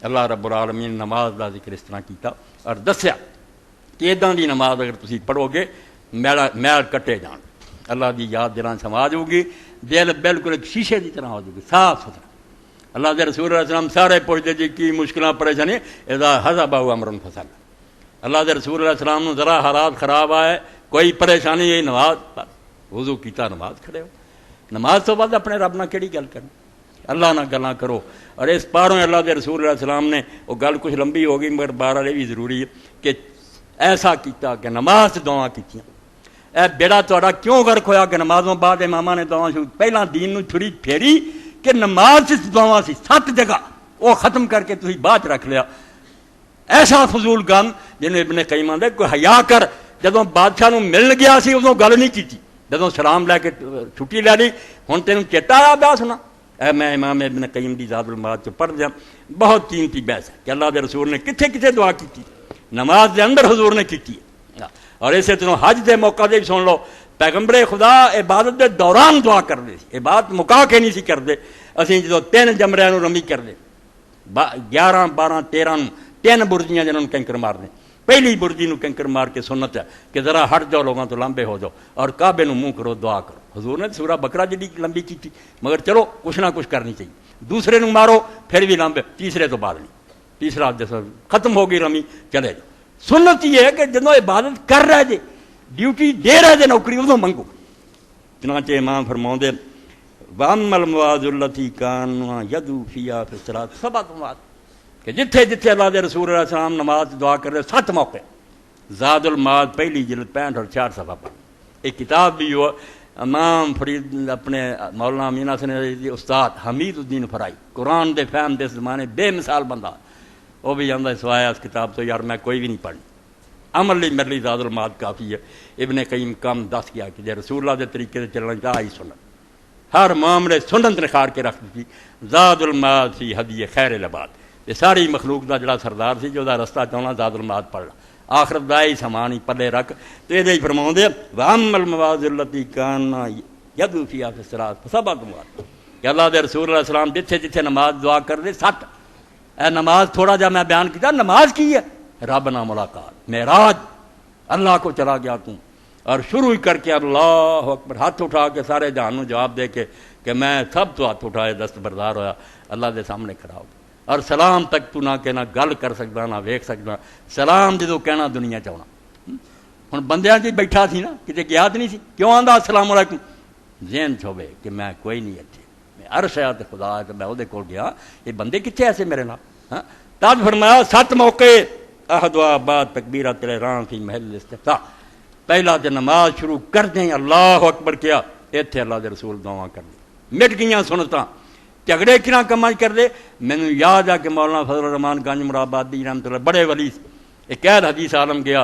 اللہ رب العالمین نے نماز کا ذکر اس طرح کیتا اور دسیا کہ ادا دی نماز اگر تسی پڑھو گے میل کٹے جان، اللہ دی یاد دلاں سما جاؤ گی، دل بالکل ایک شیشے کی طرح ہو جائے گی، صاف ستھرا۔ اللہ دے رسول علیہ السلام سارے پوچھتے جی کی مشکلیں پریشانی، اذا حضب امر فصل۔ اللہ دے رسول علیہ السلام نے ذرا حالات خراب آئے، کوئی پریشانی ہے، نماز وضو کیتا نماز کھڑے ہو، نماز تو بعد اپنے رب نہ کیڑی گل کرنی، اللہ نہ گلاں کرو۔ اور اس پاروں اللہ دے رسول علیہ السلام نے وہ گل کچھ لمبی ہو گئی مگر بہرحال یہ بھی ضروری ہے کہ ایسا کیتا کہ نماز دعا کیتیاں۔ اے بیڑا تہاڈا کیوں غرق ہویا کہ نمازوں بعد اماماں نے دعا شروع، پہلا دین نو چھری پھیری کہ نماز دعا سی 7 جگہ وہ ختم کر کے تسی بعد رکھ لیا۔ ایسا فضول کام جنوں ابن قیم آندا کوئی حیا کر، جدوں بادشاہ نو مل گیا سی ادوں گل نہیں کیتی، جدوں سلام لے کے چھٹی لے لی ہن تینوں چیتا آیا پیا سنا۔ اے میں امام ابن قیم دی زاد المعاد چ پڑھ دیا، بہت قیمتی بحث ہے کہ اللہ دے رسول نے کتھے کتھے دعا کیتی، نماز دے اندر حضور نے کیتی ہے۔ اور اسی طرح حج دے موقع دے بھی سن لو، پیغمبر خدا عبادت دے دوران دعا کرتے، عبادت مکا کے نہیں سی کرتے۔ اسی جدوں 3 جمریاں نو رمی کرتے 11 12 13 3 برجیاں جنہوں نے کنکر مارنے، پہلی برجی نو کنکر مار کے سنت ہے کہ ذرا ہٹ جاؤ لوگوں تو لمبے ہو جاؤ اور کعبے نو منہ کرو دعا کرو۔ حضور نے سورہ بقرہ جڑی لمبی کی تھی مگر چلو کچھ نہ کچھ کرنی چاہیے، دوسرے نو مارو پھر بھی لمبے، تیسرے تو بعد نہیں، تیسرا جیسا ختم ہو گئی رمی چلے جاؤ۔ سنت یہ ہے کہ جدوں عبادت کر رہے جے، ڈیوٹی دے رہے جے نوکری، ادوں منگو۔ چنانچہ امام فرماؤندے وَأَمَّا الْمَوَاضُ الَّتِي كَانَ يَدْعُو فِيهَا فِي الصَّلَاةِ 7 مواضع، کہ جتھے جتھے اللہ دے رسول علیہ السلام نماز دعا کر رہے 7 موقع۔ زاد المعاد پہلی جلد 65 اور 4 صفحہ پر ایک کتاب بھی ہو، امام فرید اپنے مولانا امین حسن علی استاد حمید الدین فرائی، قرآن دے فہم دے زمانے بے مثال بندہ، وہ بھی آندا سوائے اس کتاب تو یار میں کوئی بھی نہیں پڑھنی، عمل لی میرے لیے زاد المعاد کافی ہے۔ ابن قیم کم دس گیا کہ جے رسول اللہ دے طریقے سے چلنا چاہیے ہی سنت، ہر معاملے سنت نکھار کے رکھ دی۔ زاد المعاد فی ہدی خیر العباد، یہ ساری مخلوق دا جڑا سردار سی جو دا رستہ چاہنا زاد المعاد پڑھ لا، آخرت دا ہی سامان ہی پلے رکھ۔ تو یہ فرماؤندے وَأَمَّا الْمَوَاضِعُ الَّتِي كَانَ يَدْعُو فِيهَا فِي الصَّلَاةِ فَسَبْعَةُ مواضع، کہ اللہ دے رسول علیہ السلام جتھے جتھے نماز دعا کر دے 7۔ اے نماز تھوڑا جا میں بیان کیا، نماز کی ہے رب نہ ملاقات، معراج، اللہ کو چلا گیا توں، اور شروع ہی کر کے اللہ اکبر ہاتھ اٹھا کے سارے جہان نو جواب دے کے کہ میں سب تو ہاتھ اٹھائے دستبردار ہویا اللہ دے سامنے کھڑا ہو، اور سلام تک تو نہ کہنا گل کر سکتا نہ ویکھ سکتا، سلام جدو کہنا دنیا چاہنا۔ ہن بندیاں جی بیٹھا سی نا کتے گیا تو نہیں سی، کیوں آندا السلام علیکم، ذہن چھوے کہ میں کوئی نہیں اتنے، میں عرش ہے تے خدا ہے تے میں وہ کول گیا، یہ بندے کتنے ایسے میرے نال۔ تب فرمایا 7 موقع احدوا بعد تکبیرۃ الاحرام فی محل الاستفتاح، پہلا تے نماز شروع کر دیں اللہ اکبر کیا، اتنے اللہ دے رسول دعا کر دیں، مٹ گئیاں سنتاں، جھگڑے کنا کما کر دے۔ مینوں یاد ہے کہ مولانا فضل الرحمان گنج مرادآبادی رحمۃ اللہ بڑے ولی ایک قید حدیث عالم گیا،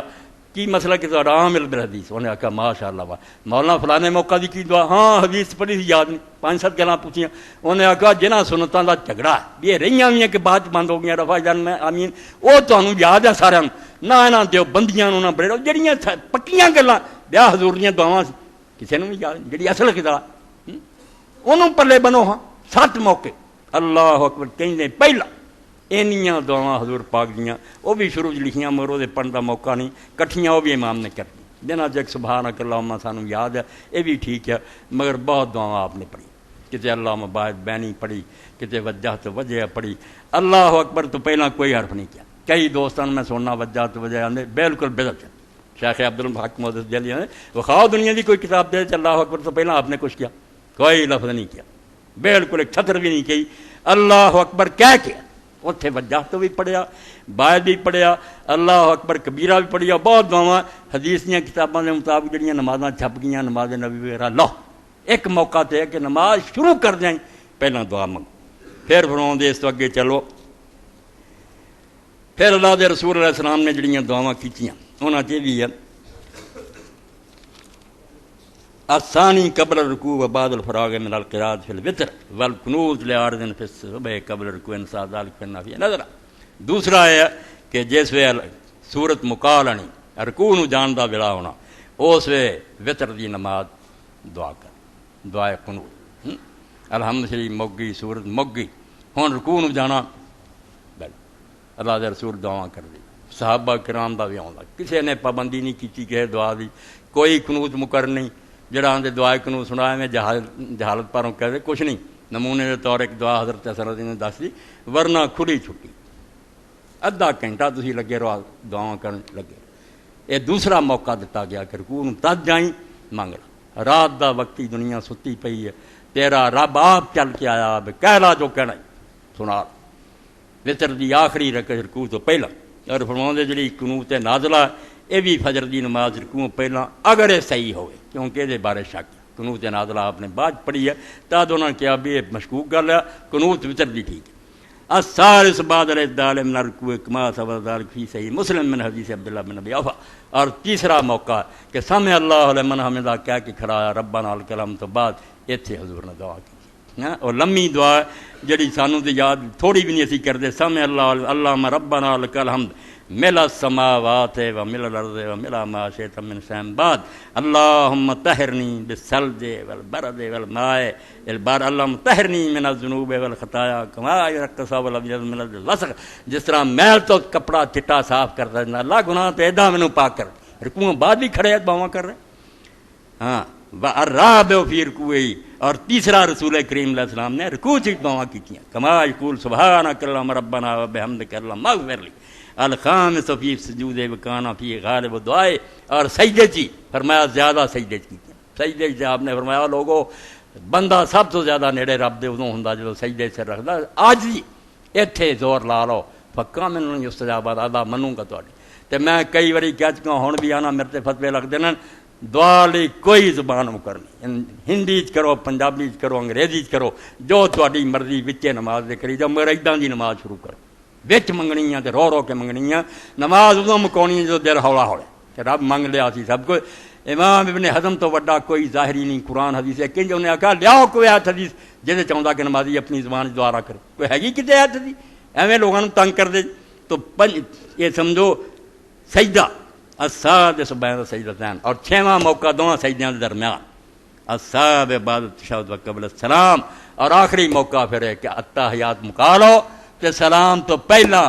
کی مسئلہ کہ تہاڈا عام علم حدیث، انہیں آخیا ماشاء اللہ مولانا فلانے موقع دی کی دعا، ہاں حدیث پڑھی سی یاد نہیں، 5-7 گلاں پوچھیاں، انہیں آخیا جنہاں سنتاں دا جھگڑا یہ رہیاں ہوئی ہیں کہ بعد بند ہو گئی رفع جان میں آمین، وہ تمہیں یاد ہے سارا، نہ یہاں دیو بندیاں نہ بڑے جہاں پکیاں گلاں بیا حضور دیاں دعاواں کسی نے بھی یاد نہیں، جہی اصل خدا انہوں پلے بنو۔ ہاں 7 موقع اللہ اکبر کہیں پہلا اینیاں دعاواں حضور پاک دیاں، وہ بھی شروع لکھیاں مگر وہ پڑھنے کا موقع نہیں، کٹھیاں وہ بھی امام نے کر دی، جنہاں چ سبحانک اللہم سانوں یاد ہے، یہ بھی ٹھیک ہے، مگر بہت دعاواں آپ نے پڑھی، کتے اللہم باعث بینی پڑھی، کتے وجہ تو وجہ پڑھی، اللہ اکبر تو پہلا کوئی حرف نہیں کیا۔ کئی دوستان میں سننا وجہ تو وجہ آدھے بالکل بدعت ہے، شیخ عبدالحق محدث دہلوی نے وخاؤ دنیا کی کوئی کتاب دے اللہ اکبر تو پہلا آپ نے کچھ کیا، کوئی لفظ نہیں کیا، بالکل ایک چھتر بھی نہیں کی، اللہ اکبر کہہ کے اتنے وجہ تو بھی پڑھیا، باعث بھی پڑھیا، اللہ اکبر کبیرہ بھی پڑھیا، بہت دعاواں حدیث دیا کتابوں کے مطابق جہاں نمازاں چھپ گئیاں، نماز نبی وغیرہ لو ایک موقع تے ہے کہ نماز شروع کر دیں پہلا دعا منگ، پھر فرماؤں دے اس تو اگے چلو، پھر اللہ دے رسول علیہ السلام نے جڑیاں دعاواں کیتیاں انہاں چ بھی ہے الثانی قبل الرکوع و بعد الفراغ من القراءۃ فی الوتر والقنوت لعارض فی الصبح قبل الرکوع انصاف ذلک فی النافلہ نظر۔ دوسرا ہے کہ جس وے سورت مکا لانی رکوع نو جان دا ویلا ہونا، اس وے وتر دی نماز دعا کر، دعائے قنوت، الحمد شریف مک گئی، سورت مک گئی، ہن رکوع نو جانا اللہ دے رسول دعا کرتے صحابہ کرام دا بھی آਉਂਦਾ ਕਿਸੇ ਨੇ ਪਾਬੰਦੀ ਨਹੀਂ ਕੀਤੀ ਕਿਸੇ ਦੁਆ ਦੀ ਕੋਈ ਕਨੂਤ ਮੁਕਰ ਨਹੀਂ ਜਿਹੜਾ ਆਂਦੇ ਦੁਆ ਕਨੂਤ ਸੁਣਾ ਐਵੇਂ ਜਹਾਲਤ ਪਾਰੋਂ ਕਹਦੇ ਕੁਛ ਨਹੀਂ ਨਮੂਨੇ ਦੇ ਤੌਰ ਇੱਕ ਦੁਆ ਹਜ਼ਰਤ ਹਸਨ ਨੇ ਦੱਸੀ ਵਰਨਾ ਖੁੱਲੀ ਛੁੱਟੀ ਅੱਧਾ ਘੰਟਾ ਤੁਸੀਂ ਲੱਗੇ ਰਹੋ ਦੁਆਵਾਂ ਕਰਨ ਲੱਗੇ ਇਹ ਦੂਸਰਾ ਮੌਕਾ ਦਿੱਤਾ ਗਿਆ ਕਿ ਰਕੂਅ ਨੂੰ ਤਦ ਜਾਈ ਮੰਗ ਲਾ ਰਾਤ ਦਾ ਵਕਤੀ ਦੁਨੀਆ ਸੁੱਤੀ ਪਈ ਹੈ ਤੇਰਾ ਰੱਬ ਆਪ ਚੱਲ ਕੇ ਆਇਆ ਕਹਿ ਲਾ ਜੋ ਕਹਿਣਾ ਸੁਣਾ ਵਿਤਰ ਦੀ ਆਖਰੀ ਰਕੂਅ ਤੋਂ ਪਹਿਲਾਂ ਔਰ ਫਰਮਾਉਂਦੇ ਜਿਹੜੀ ਕਨੂਤ ਹੈ ਨਾਜ਼ਲਾ ਇਹ ਵੀ ਫਜਰ ਦੀ ਨਮਾਜ਼ ਰਕੂਅ ਪਹਿਲਾਂ ਅਗਰ ਇਹ ਸਹੀ ਹੋਵੇ ਕਿਉਂਕਿ ਇਹਦੇ ਬਾਰੇ ਸ਼ੱਕ ਕਨੂਤ ਨਾਜ਼ਲਾ ਆਪਨੇ ਬਾਅਦ ਪੜ੍ਹੀ ਹੈ ਤਦ ਉਹਨਾਂ ਨੇ ਕਿਹਾ ਵੀ ਇਹ ਮਸ਼ਕੂਕ ਗੱਲ ਹੈ ਕਨੂਤ ਵਿਤਰ ਦੀ ਠੀਕ ਹੈ الثالث بعد الاعتدال من الركوع كما ثبت ذلك في صحيح مسلم من حدیث عبداللہ بن ابی اوفا اور تیسرا موقع کہ سمع اللہ لمن حمدہ کہہ کے کھڑا ہے ربنا الکلام تو بعد اتنے حضور نے دعا کی اور لمبی دعا جڑی سانوں تے یاد تھوڑی بھی نہیں اسی کرتے سمع اللہ اللہم ربنا لک الحمد ملا السماوات و ملا الارض و ملا ما شئت من شیء بعد اللہم طہرنی بالثلج والبرد والماء البار اللہم طہرنی من الذنوب والخطایا کما ينقى الثوب الابيض من الوسخ جس طرح میل تو کپڑا چٹا صاف کرتا ہے اللہ گناہ تو ایدا مینوں پاک کر رکوع بعد بھی کھڑے دعاواں کر رہے ہاں والرابع فی رکوعہ اور تیسرا رسول کریم علیہ السلام نے رکوع سے دعاواں کی کما یقول سبحانک اللہم ربنا وبحمدک اللہم اغفر لی الخامس فی سجود وکانا فی غالب دعائے اور سجدے چی فرمایا زیادہ سجدے کی سجدے سے آپ نے فرمایا لوگوں بندہ سب تو زیادہ نیڑے رب دے ادوں ہوندا جدوں سجدے سے رکھدا آج بھی ایتھے زور لا لو پکا مینوں استجابہ اللہ منوں گا تواڈی تے میں کئی واری کہہ چکا ہن بھی آنا میرے تے فتوی لگدے نے دعا لئی کوئی زبان مکر نہیں ہندی چ کرو پنجابی چ کرو انگریزی چ کرو جو تواڈی مرضی وچے نماز دے کری جاؤ مگر اداں دی نماز شروع کرو بچ منگنی تے رو رو کے منگنی نماز ادوں مکاؤنی جو دل ہولا ہولے کہ رب منگ لیا سی سب کچھ امام ابن حزم تو وڈا کوئی ظاہری نہیں قرآن حدیث ہے کنج انہیں آخیا لیاؤ کوئی آیت حدیث جہے چاہتا کہ نمازی اپنی زبان دوارا کرے کوئی ہے کتنے آیت حدیث ایویں لوگوں تنگ کر دے تو یہ سمجھو سجدہ السادس بین السجدتین اور چھواں موقع دونوں سجدیاں کے درمیان السابع بعد التشہد و قبل السلام اور آخری موقع پھر ہے کہ التحیات مکا لو تے سلام تو پہلا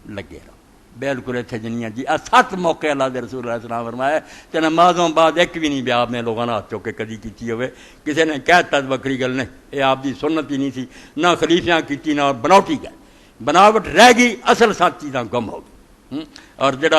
لگے رہو بالکل اتنے جنیاں جی 7 موقع اللہ دے رسول اللہ السلام فرمایا تے نمازوں بعد ایک بھی نہیں بھی آپ نے لوگوں نے ہاتھ چوکے کدی کیتی ہوئے کسی نے کہتا بکری گل نہیں یہ آپ دی سنت ہی نہیں سی نہ خلیفیاں کیتی نہ بناوٹی گئے بناوٹ رہ گئی اصل ساتھ چیزاں گم ہو گئی اور جڑا